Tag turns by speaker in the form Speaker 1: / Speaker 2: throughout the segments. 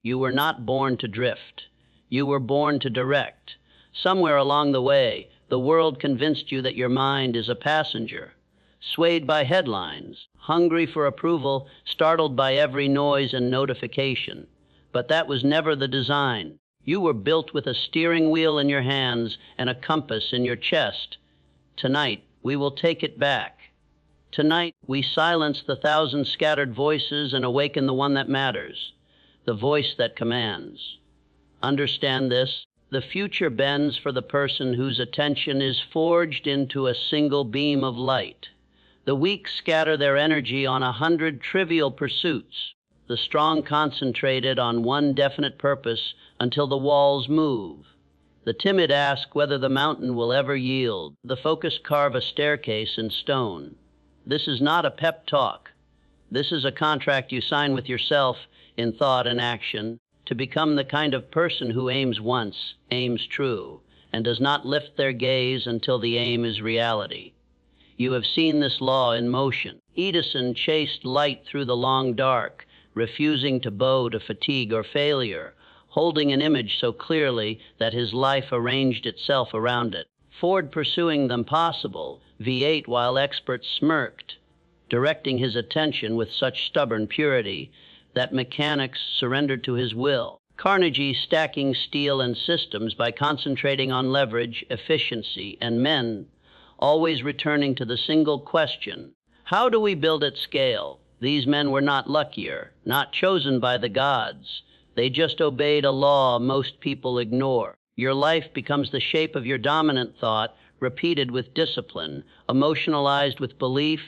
Speaker 1: You were not born to drift. You were born to direct. Somewhere along the way, the world convinced you that your mind is a passenger, swayed by headlines, hungry for approval, startled by every noise and notification. But that was never the design. You were built with a steering wheel in your hands and a compass in your chest. Tonight, we will take it back. Tonight, we silence the thousand scattered voices and awaken the one that matters, the voice that commands. Understand this: the future bends for the person whose attention is forged into a single beam of light. The weak scatter their energy on 100 trivial pursuits. The strong concentrated on one definite purpose until the walls move. The timid ask whether the mountain will ever yield. The focused carve a staircase in stone. This is not a pep talk. This is a contract you sign with yourself in thought and action to become the kind of person who aims once, aims true, and does not lift their gaze until the aim is reality. You have seen this law in motion. Edison chased light through the long dark, refusing to bow to fatigue or failure, holding an image so clearly that his life arranged itself around it. Ford pursuing the impossible, V8 while experts smirked, directing his attention with such stubborn purity that mechanics surrendered to his will. Carnegie stacking steel and systems by concentrating on leverage, efficiency, and men, always returning to the single question: how do we build at scale? These men were not luckier, not chosen by the gods. They just obeyed a law most people ignore. Your life becomes the shape of your dominant thought, repeated with discipline, emotionalized with belief,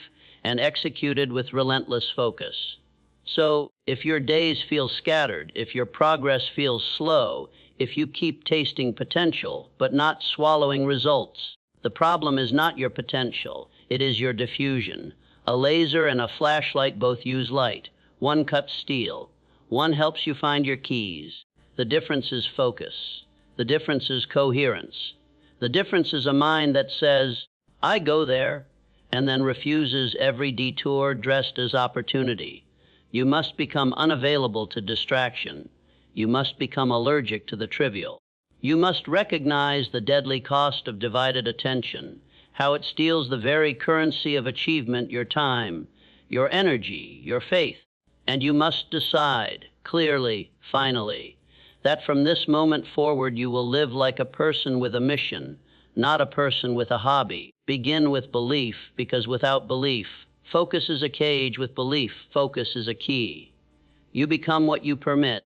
Speaker 1: and executed with relentless focus. So, if your days feel scattered, if your progress feels slow, if you keep tasting potential but not swallowing results, the problem is not your potential, it is your diffusion. A laser and a flashlight both use light. One cuts steel. One helps you find your keys. The difference is focus. The difference is coherence. The difference is a mind that says, I go there, and then refuses every detour dressed as opportunity. You must become unavailable to distraction. You must become allergic to the trivial. You must recognize the deadly cost of divided attention, how it steals the very currency of achievement, your time, your energy, your faith. And you must decide, clearly, finally, that from this moment forward you will live like a person with a mission, not a person with a hobby. Begin with belief, because without belief, focus is a cage. With belief, focus is a key. You become what you permit.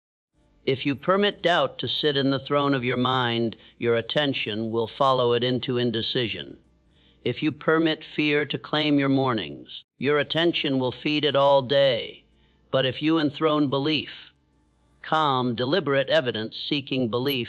Speaker 1: If you permit doubt to sit in the throne of your mind, your attention will follow it into indecision. If you permit fear to claim your mornings, your attention will feed it all day. But if you enthrone belief, calm, deliberate evidence-seeking belief,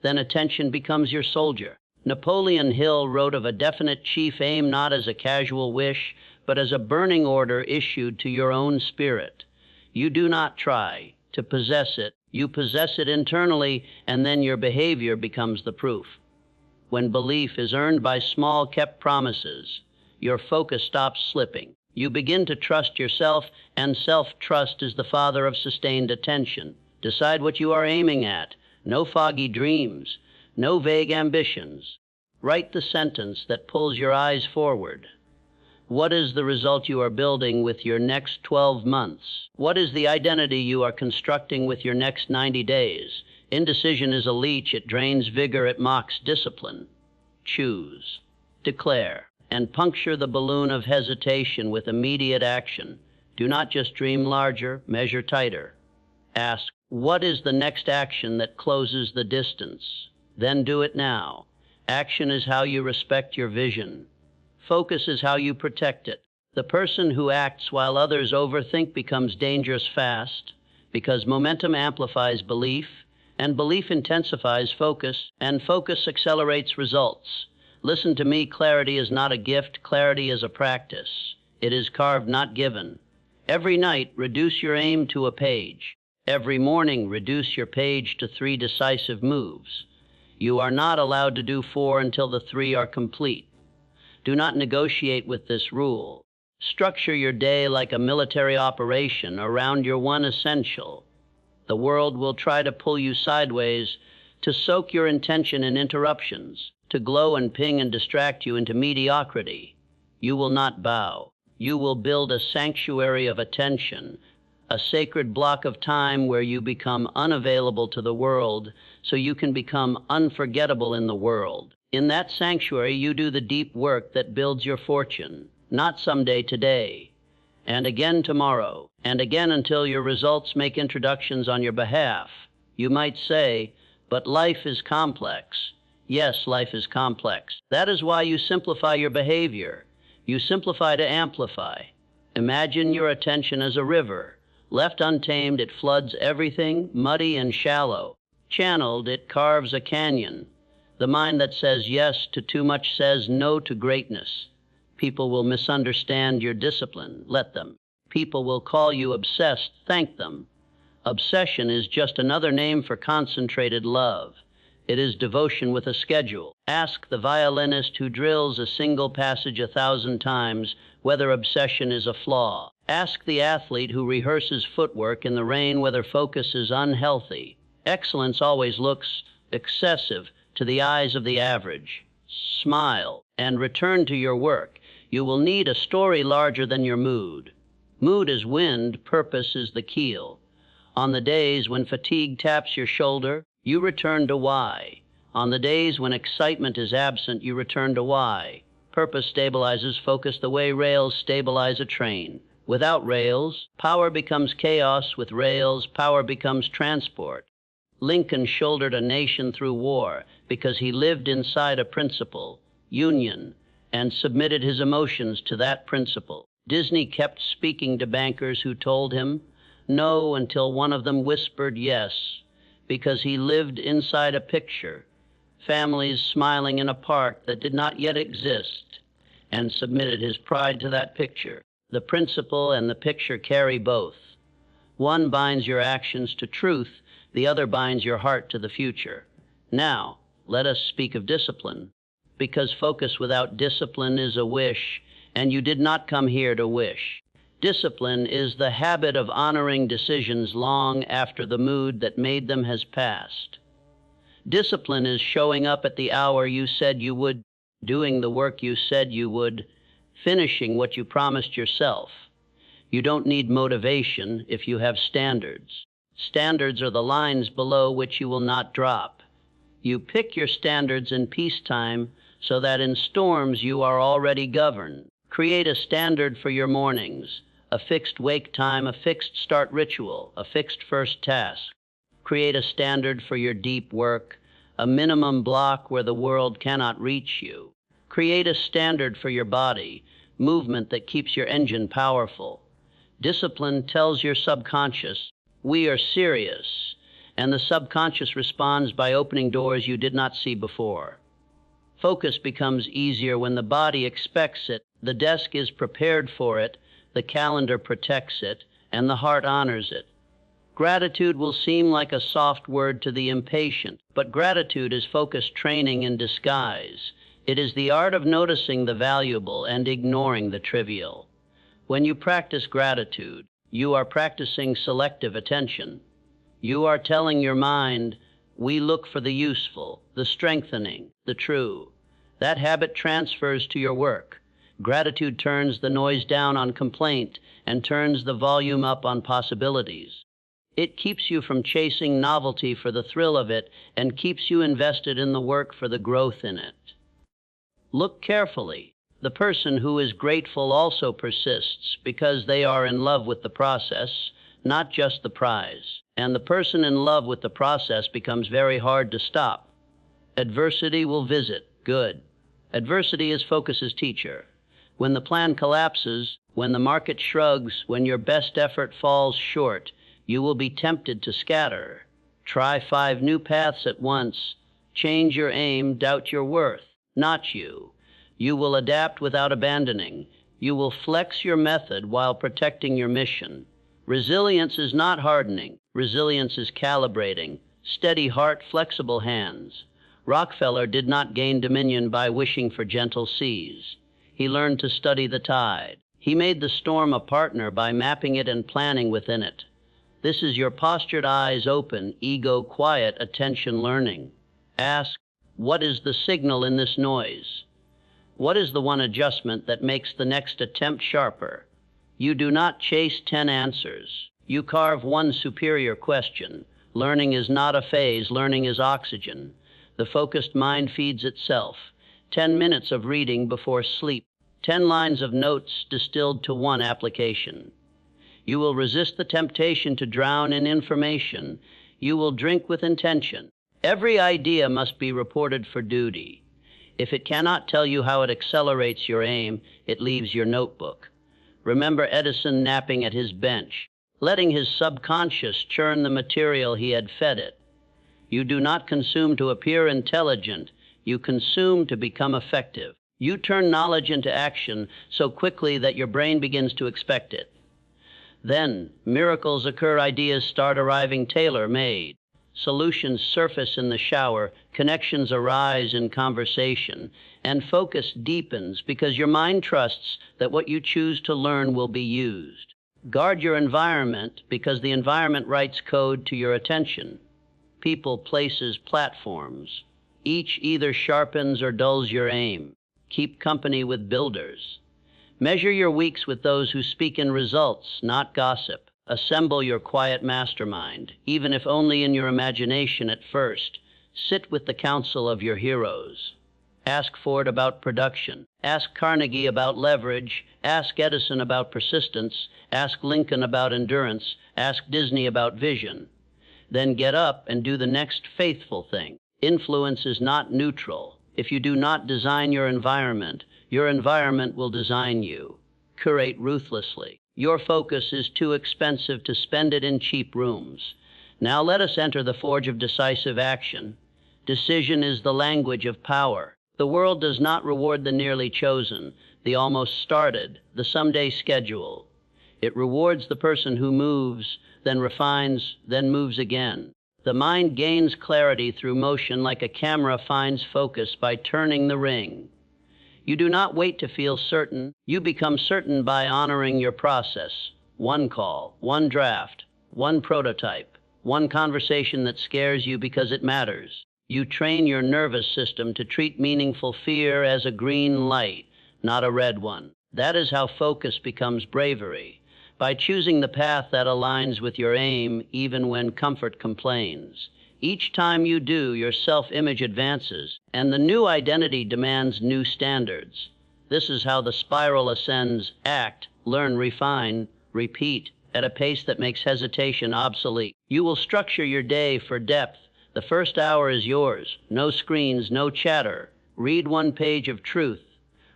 Speaker 1: then attention becomes your soldier. Napoleon Hill wrote of a definite chief aim not as a casual wish, but as a burning order issued to your own spirit. You do not try to possess it. You possess it internally, and then your behavior becomes the proof. When belief is earned by small kept promises, your focus stops slipping. You begin to trust yourself, and self-trust is the father of sustained attention. Decide what you are aiming at. No foggy dreams, no vague ambitions. Write the sentence that pulls your eyes forward. What is the result you are building with your next 12 months? What is the identity you are constructing with your next 90 days? Indecision is a leech. It drains vigor. It mocks discipline. Choose, declare, and puncture the balloon of hesitation with immediate action. Do not just dream larger, measure tighter. Ask, what is the next action that closes the distance? Then do it now. Action is how you respect your vision. Focus is how you protect it. The person who acts while others overthink becomes dangerous fast, because momentum amplifies belief, and belief intensifies focus, and focus accelerates results. Listen to me, clarity is not a gift, clarity is a practice. It is carved, not given. Every night, reduce your aim to a page. Every morning, reduce your page to 3 decisive moves. You are not allowed to do 4 until the 3 are complete. Do not negotiate with this rule. Structure your day like a military operation around your one essential, The world will try to pull you sideways, to soak your intention in interruptions, to glow and ping and distract you into mediocrity. You will not bow. You will build a sanctuary of attention, a sacred block of time where you become unavailable to the world so you can become unforgettable in the world. In that sanctuary, you do the deep work that builds your fortune, not someday today, and again tomorrow, and again until your results make introductions on your behalf. You might say, but life is complex. Yes, life is complex. That is why you simplify your behavior. You simplify to amplify. Imagine your attention as a river. Left untamed, it floods everything, muddy and shallow. Channeled, it carves a canyon. The mind that says yes to too much says no to greatness. People will misunderstand your discipline. Let them. People will call you obsessed. Thank them. Obsession is just another name for concentrated love. It is devotion with a schedule. Ask the violinist who drills a single passage 1,000 times whether obsession is a flaw. Ask the athlete who rehearses footwork in the rain whether focus is unhealthy. Excellence always looks excessive to the eyes of the average. Smile and return to your work. You will need a story larger than your mood. Mood is wind, purpose is the keel. On the days when fatigue taps your shoulder, you return to why. On the days when excitement is absent, you return to why. Purpose stabilizes focus the way rails stabilize a train. Without rails, power becomes chaos. With rails, power becomes transport. Lincoln shouldered a nation through war because he lived inside a principle, union, and submitted his emotions to that principle. Disney kept speaking to bankers who told him no until one of them whispered yes, because he lived inside a picture, families smiling in a park that did not yet exist, and submitted his pride to that picture. The principle and the picture carry both. One binds your actions to truth, the other binds your heart to the future. Now, let us speak of discipline, because focus without discipline is a wish, and you did not come here to wish. Discipline is the habit of honoring decisions long after the mood that made them has passed. Discipline is showing up at the hour you said you would, doing the work you said you would, finishing what you promised yourself. You don't need motivation if you have standards. Standards are the lines below which you will not drop. You pick your standards in peacetime so that in storms you are already governed. Create a standard for your mornings, a fixed wake time, a fixed start ritual, a fixed first task. Create a standard for your deep work, a minimum block where the world cannot reach you. Create a standard for your body, movement that keeps your engine powerful. Discipline tells your subconscious, we are serious, and the subconscious responds by opening doors you did not see before. Focus becomes easier when the body expects it, the desk is prepared for it, the calendar protects it, and the heart honors it. Gratitude will seem like a soft word to the impatient, but gratitude is focused training in disguise. It is the art of noticing the valuable and ignoring the trivial. When you practice gratitude, you are practicing selective attention. You are telling your mind, we look for the useful, the strengthening, the true. That habit transfers to your work. Gratitude turns the noise down on complaint and turns the volume up on possibilities. It keeps you from chasing novelty for the thrill of it and keeps you invested in the work for the growth in it. Look carefully. The person who is grateful also persists because they are in love with the process, not just the prize. And the person in love with the process becomes very hard to stop. Adversity will visit. Good. Adversity is focus's teacher. When the plan collapses, when the market shrugs, when your best effort falls short, you will be tempted to scatter. Try 5 new paths at once. Change your aim, doubt your worth. Not you. You will adapt without abandoning. You will flex your method while protecting your mission. Resilience is not hardening. Resilience is calibrating. Steady heart, flexible hands. Rockefeller did not gain dominion by wishing for gentle seas. He learned to study the tide. He made the storm a partner by mapping it and planning within it. This is your postured eyes open, ego quiet, attention learning. Ask, what is the signal in this noise? What is the one adjustment that makes the next attempt sharper? You do not chase 10 answers. You carve one superior question. Learning is not a phase, learning is oxygen. The focused mind feeds itself. 10 minutes of reading before sleep. 10 lines of notes distilled to one application. You will resist the temptation to drown in information. You will drink with intention. Every idea must be reported for duty. If it cannot tell you how it accelerates your aim, it leaves your notebook. Remember Edison napping at his bench, letting his subconscious churn the material he had fed it. You do not consume to appear intelligent. You consume to become effective. You turn knowledge into action so quickly that your brain begins to expect it. Then, miracles occur, ideas start arriving tailor-made. Solutions surface in the shower, connections arise in conversation, and focus deepens because your mind trusts that what you choose to learn will be used. Guard your environment because the environment writes code to your attention. People, places, platforms. Each either sharpens or dulls your aim. Keep company with builders. Measure your weeks with those who speak in results, not gossip. Assemble your quiet mastermind, even if only in your imagination at first. Sit with the counsel of your heroes. Ask Ford about production. Ask Carnegie about leverage. Ask Edison about persistence. Ask Lincoln about endurance. Ask Disney about vision. Then get up and do the next faithful thing. Influence is not neutral. If you do not design your environment will design you. Curate ruthlessly. Your focus is too expensive to spend it in cheap rooms. Now let us enter the forge of decisive action. Decision is the language of power. The world does not reward the nearly chosen, the almost started, the someday schedule. It rewards the person who moves, then refines, then moves again. The mind gains clarity through motion like a camera finds focus by turning the ring. You do not wait to feel certain. You become certain by honoring your process. One call, one draft, one prototype, one conversation that scares you because it matters. You train your nervous system to treat meaningful fear as a green light, not a red one. That is how focus becomes bravery, by choosing the path that aligns with your aim even when comfort complains. Each time you do, your self-image advances, and the new identity demands new standards. This is how the spiral ascends: act, learn, refine, repeat, at a pace that makes hesitation obsolete. You will structure your day for depth. The first hour is yours. No screens, no chatter. Read one page of truth.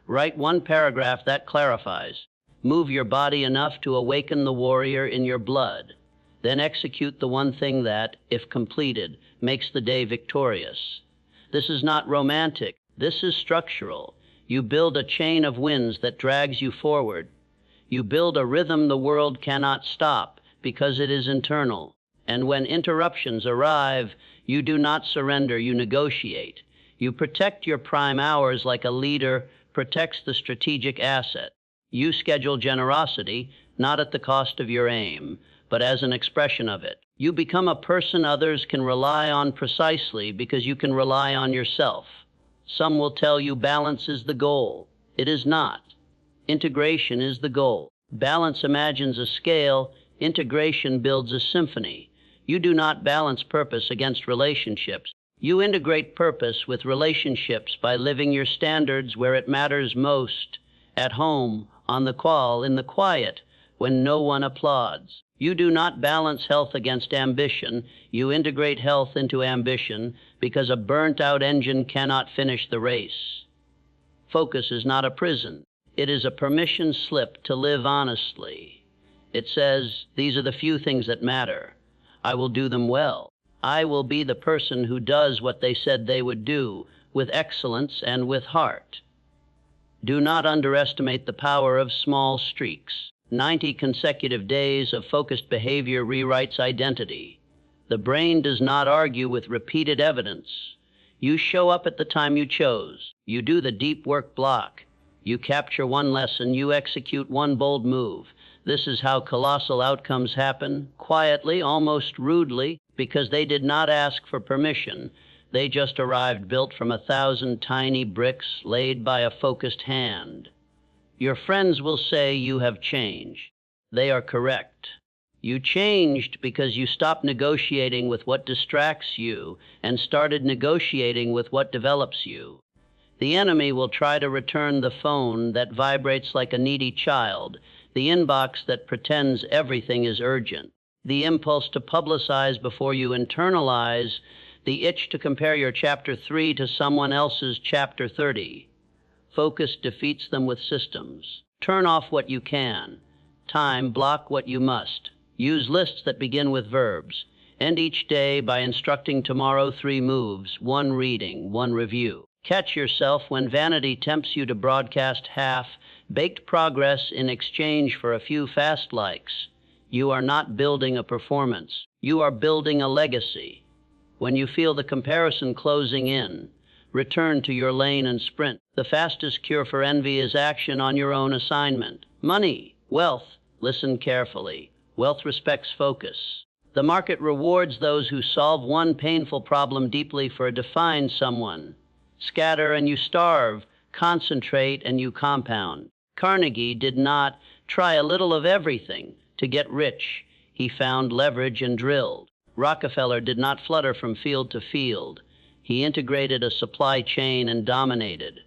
Speaker 1: Write one paragraph that clarifies. Move your body enough to awaken the warrior in your blood. Then execute the one thing that, if completed, makes the day victorious. This is not romantic. This is structural. You build a chain of winds that drags you forward. You build a rhythm the world cannot stop because it is internal. And when interruptions arrive, you do not surrender, you negotiate. You protect your prime hours like a leader protects the strategic asset. You schedule generosity, not at the cost of your aim, but as an expression of it. You become a person others can rely on precisely because you can rely on yourself. Some will tell you balance is the goal. It is not. Integration is the goal. Balance imagines a scale. Integration builds a symphony. You do not balance purpose against relationships. You integrate purpose with relationships by living your standards where it matters most. At home, on the call, in the quiet, when no one applauds. You do not balance health against ambition. You integrate health into ambition because a burnt-out engine cannot finish the race. Focus is not a prison. It is a permission slip to live honestly. It says, these are the few things that matter. I will do them well. I will be the person who does what they said they would do, with excellence and with heart. Do not underestimate the power of small streaks. 90 consecutive days of focused behavior rewrites identity. The brain does not argue with repeated evidence. You show up at the time you chose. You do the deep work block. You capture one lesson. You execute one bold move. This is how colossal outcomes happen, quietly, almost rudely, because they did not ask for permission. They just arrived built from 1,000 tiny bricks laid by a focused hand. Your friends will say you have changed. They are correct. You changed because you stopped negotiating with what distracts you and started negotiating with what develops you. The enemy will try to return the phone that vibrates like a needy child, the inbox that pretends everything is urgent, the impulse to publicize before you internalize, the itch to compare your chapter 3 to someone else's chapter 30. Focus defeats them with systems. Turn off what you can. Time, block what you must. Use lists that begin with verbs. End each day by instructing tomorrow 3 moves, 1 reading, 1 review. Catch yourself when vanity tempts you to broadcast half-baked progress in exchange for a few fast likes. You are not building a performance. You are building a legacy. When you feel the comparison closing in, return to your lane and sprint. The fastest cure for envy is action on your own assignment. Money, wealth, listen carefully. Wealth respects focus. The market rewards those who solve one painful problem deeply for a defined someone. Scatter and you starve, concentrate and you compound. Carnegie did not try a little of everything to get rich. He found leverage and drilled. Rockefeller did not flutter from field to field. He integrated a supply chain and dominated.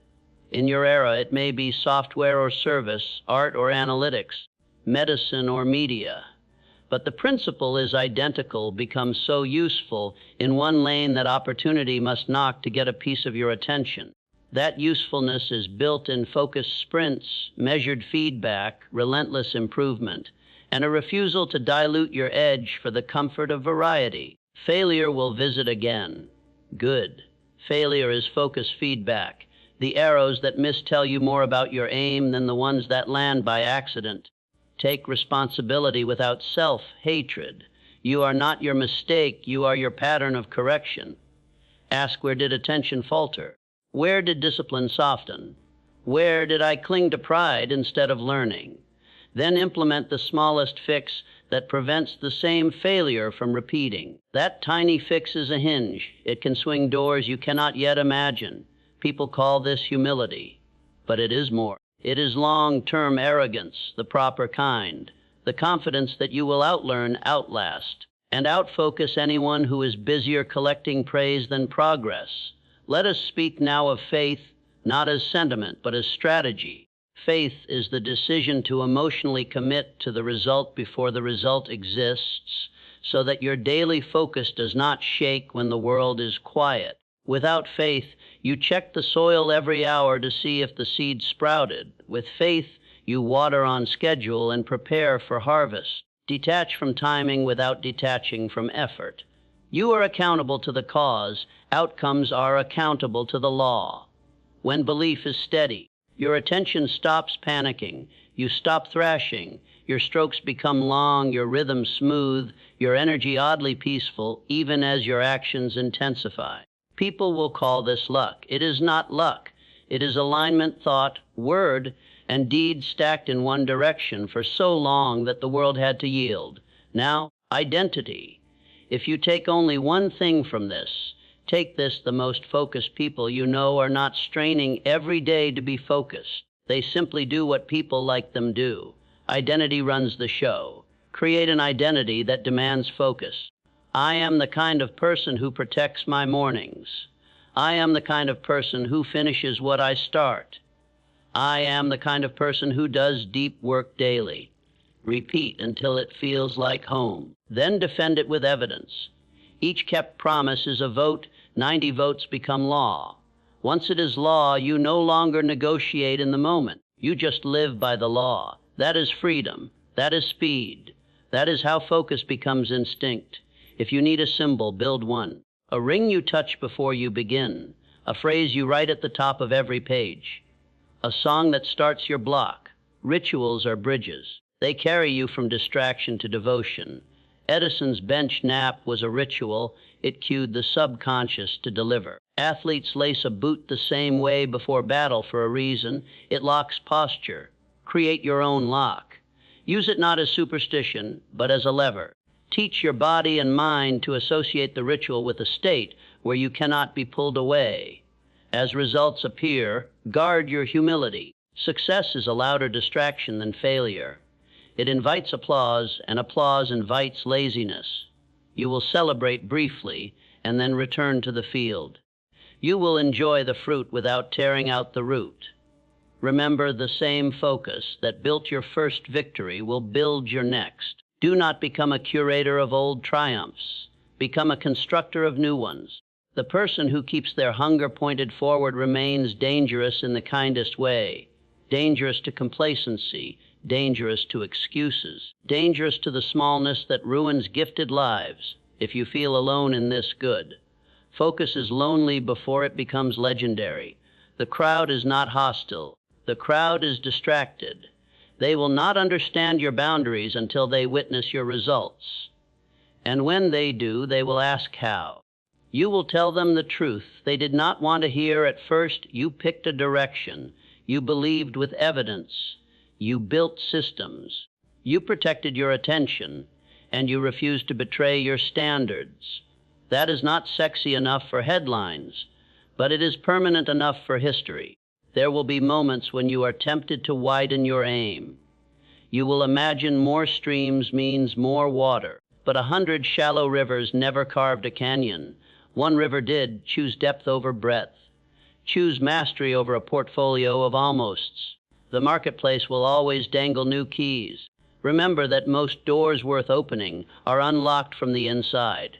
Speaker 1: In your era, it may be software or service, art or analytics, medicine or media. But the principle is identical, becomes so useful in one lane that opportunity must knock to get a piece of your attention. That usefulness is built in focused sprints, measured feedback, relentless improvement, and a refusal to dilute your edge for the comfort of variety. Failure will visit again. Good. Failure is focused feedback. The arrows that miss tell you more about your aim than the ones that land by accident. Take responsibility without self-hatred. You are not your mistake, you are your pattern of correction. Ask, where did attention falter? Where did discipline soften? Where did I cling to pride instead of learning? Then implement the smallest fix that prevents the same failure from repeating. That tiny fix is a hinge. It can swing doors you cannot yet imagine. People call this humility, but it is more. It is long-term arrogance, the proper kind, the confidence that you will outlearn, outlast, and outfocus anyone who is busier collecting praise than progress. Let us speak now of faith, not as sentiment, but as strategy. Faith is the decision to emotionally commit to the result before the result exists, so that your daily focus does not shake when the world is quiet. Without faith, you check the soil every hour to see if the seed sprouted. With faith, you water on schedule and prepare for harvest. Detach from timing without detaching from effort. You are accountable to the cause. Outcomes are accountable to the law. When belief is steady, your attention stops panicking. You stop thrashing. Your strokes become long, your rhythm smooth, your energy oddly peaceful, even as your actions intensify. People will call this luck. It is not luck. It is alignment, thought, word, and deed stacked in one direction for so long that the world had to yield. Now, identity. If you take only one thing from this, take this: the most focused people you know are not straining every day to be focused. They simply do what people like them do. Identity runs the show. Create an identity that demands focus. I am the kind of person who protects my mornings. I am the kind of person who finishes what I start. I am the kind of person who does deep work daily. Repeat until it feels like home. Then defend it with evidence. Each kept promise is a vote. 90 votes become law. Once it is law, you no longer negotiate in the moment. You just live by the law. That is freedom. That is speed. That is how focus becomes instinct. If you need a symbol, build one. A ring you touch before you begin. A phrase you write at the top of every page. A song that starts your block. Rituals are bridges. They carry you from distraction to devotion. Edison's bench nap was a ritual. It cued the subconscious to deliver. Athletes lace a boot the same way before battle for a reason. It locks posture. Create your own lock. Use it not as superstition, but as a lever. Teach your body and mind to associate the ritual with a state where you cannot be pulled away. As results appear, guard your humility. Success is a louder distraction than failure. It invites applause, and applause invites laziness. You will celebrate briefly and then return to the field. You will enjoy the fruit without tearing out the root. Remember, the same focus that built your first victory will build your next. Do not become a curator of old triumphs. Become a constructor of new ones. The person who keeps their hunger pointed forward remains dangerous in the kindest way. Dangerous to complacency, dangerous to excuses, dangerous to the smallness that ruins gifted lives. If you feel alone in this, good. Focus is lonely before it becomes legendary. The crowd is not hostile. The crowd is distracted. They will not understand your boundaries until they witness your results. And when they do, they will ask how. You will tell them the truth they did not want to hear at first. You picked a direction. You believed with evidence. You built systems. You protected your attention, and you refused to betray your standards. That is not sexy enough for headlines, but it is permanent enough for history. There will be moments when you are tempted to widen your aim. You will imagine more streams means more water, but 100 shallow rivers never carved a canyon. One river did. Choose depth over breadth. Choose mastery over a portfolio of almosts. The marketplace will always dangle new keys. Remember that most doors worth opening are unlocked from the inside,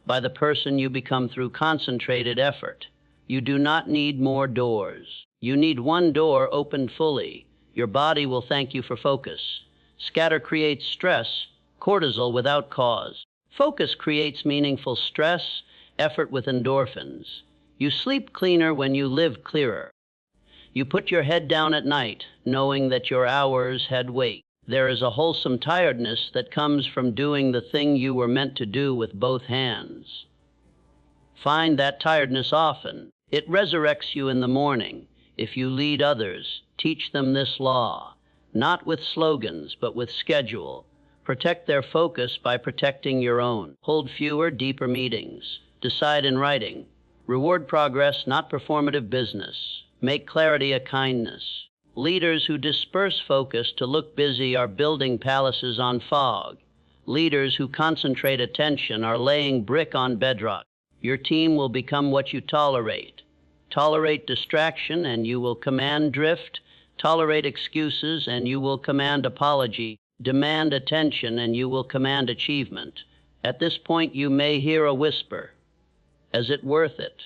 Speaker 1: by the person you become through concentrated effort. You do not need more doors. You need one door opened fully. Your body will thank you for focus. Scatter creates stress, cortisol without cause. Focus creates meaningful stress, effort with endorphins. You sleep cleaner when you live clearer. You put your head down at night, knowing that your hours had weight. There is a wholesome tiredness that comes from doing the thing you were meant to do with both hands. Find that tiredness often. It resurrects you in the morning. If you lead others, teach them this law, not with slogans, but with schedule. Protect their focus by protecting your own. Hold fewer, deeper meetings. Decide in writing. Reward progress, not performative business. Make clarity a kindness. Leaders who disperse focus to look busy are building palaces on fog. Leaders who concentrate attention are laying brick on bedrock. Your team will become what you tolerate. Tolerate distraction and you will command drift. Tolerate excuses and you will command apology. Demand attention and you will command achievement. At this point you may hear a whisper. Is it worth it?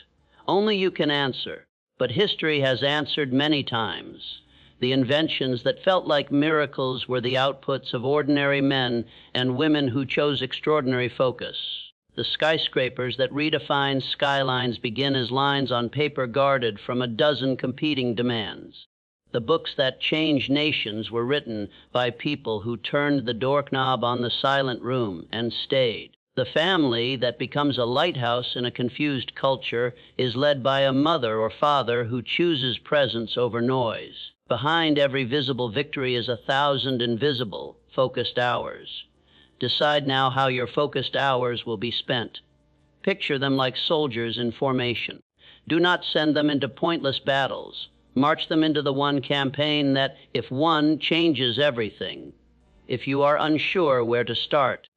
Speaker 1: Only you can answer. But history has answered many times. The inventions that felt like miracles were the outputs of ordinary men and women who chose extraordinary focus. The skyscrapers that redefine skylines begin as lines on paper guarded from a dozen competing demands. The books that changed nations were written by people who turned the doorknob on the silent room and stayed. The family that becomes a lighthouse in a confused culture is led by a mother or father who chooses presence over noise. Behind every visible victory is 1,000 invisible, focused hours. Decide now how your focused hours will be spent. Picture them like soldiers in formation. Do not send them into pointless battles. March them into the one campaign that, if won, changes everything. If you are unsure where to start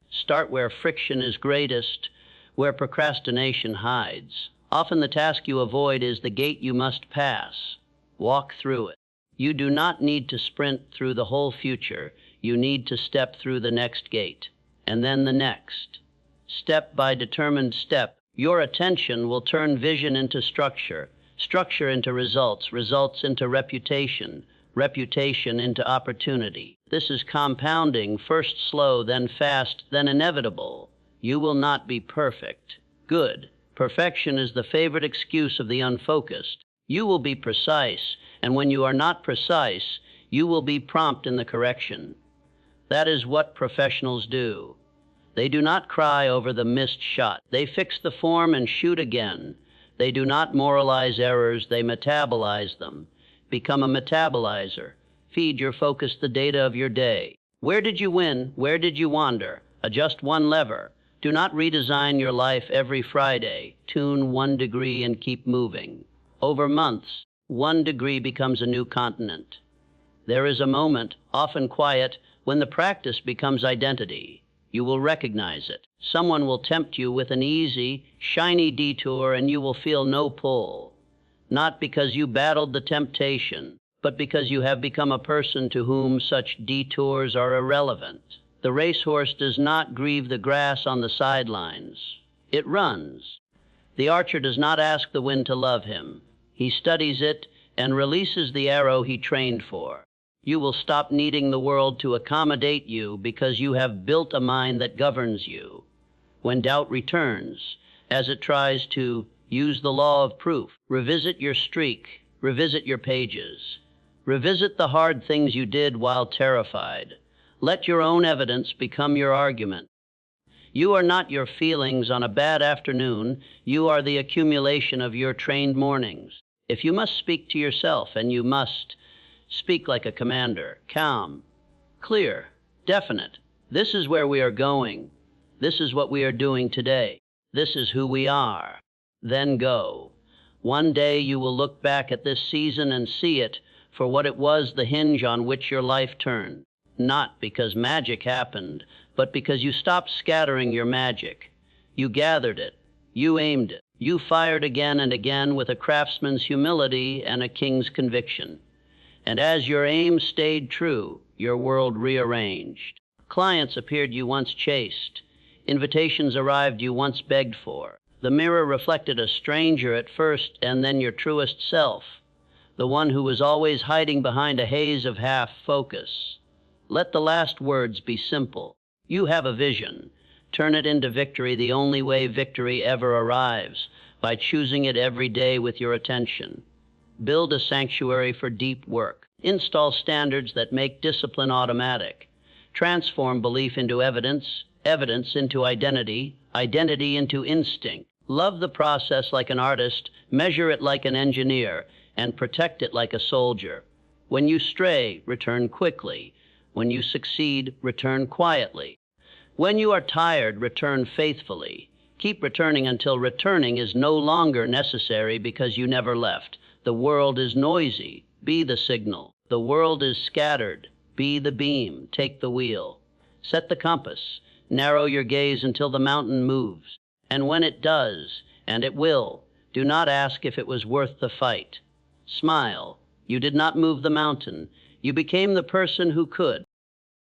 Speaker 1: where friction is greatest, where procrastination hides. Often the task you avoid is the gate you must pass. Walk through it. You do not need to sprint through the whole future. You need to step through the next gate, and then the next. Step by determined step, your attention will turn vision into structure, structure into results, results into reputation, reputation into opportunity. This is compounding, first slow, then fast, then inevitable. You will not be perfect. Good. Perfection is the favorite excuse of the unfocused. You will be precise, and when you are not precise, you will be prompt in the correction. That is what professionals do. They do not cry over the missed shot. They fix the form and shoot again. They do not moralize errors, they metabolize them. Become a metabolizer. Feed your focus the data of your day. Where did you win? Where did you wander? Adjust one lever. Do not redesign your life every Friday. Tune 1 degree and keep moving. Over months, 1 degree becomes a new continent. There is a moment, often quiet, when the practice becomes identity. You will recognize it. Someone will tempt you with an easy, shiny detour and you will feel no pull. Not because you battled the temptation, but because you have become a person to whom such detours are irrelevant. The racehorse does not grieve the grass on the sidelines. It runs. The archer does not ask the wind to love him. He studies it and releases the arrow he trained for. You will stop needing the world to accommodate you because you have built a mind that governs you. When doubt returns, as it tries to use the law of proof, revisit your streak, revisit your pages. Revisit the hard things you did while terrified. Let your own evidence become your argument. You are not your feelings on a bad afternoon. You are the accumulation of your trained mornings. If you must speak to yourself, and you must, speak like a commander, calm, clear, definite. This is where we are going. This is what we are doing today. This is who we are. Then go. One day you will look back at this season and see it for what it was, the hinge on which your life turned. Not because magic happened, but because you stopped scattering your magic. You gathered it. You aimed it. You fired again and again with a craftsman's humility and a king's conviction. And as your aim stayed true, your world rearranged. Clients appeared you once chased. Invitations arrived you once begged for. The mirror reflected a stranger at first and then your truest self, the one who was always hiding behind a haze of half-focus. Let the last words be simple. You have a vision. Turn it into victory the only way victory ever arrives, by choosing it every day with your attention. Build a sanctuary for deep work. Install standards that make discipline automatic. Transform belief into evidence, evidence into identity, identity into instinct. Love the process like an artist, measure it like an engineer, and protect it like a soldier. When you stray, return quickly. When you succeed, return quietly. When you are tired, return faithfully. Keep returning until returning is no longer necessary because you never left. The world is noisy. Be the signal. The world is scattered. Be the beam. Take the wheel. Set the compass. Narrow your gaze until the mountain moves. And when it does, and it will, do not ask if it was worth the fight. Smile. You did not move the mountain. You became the person who could.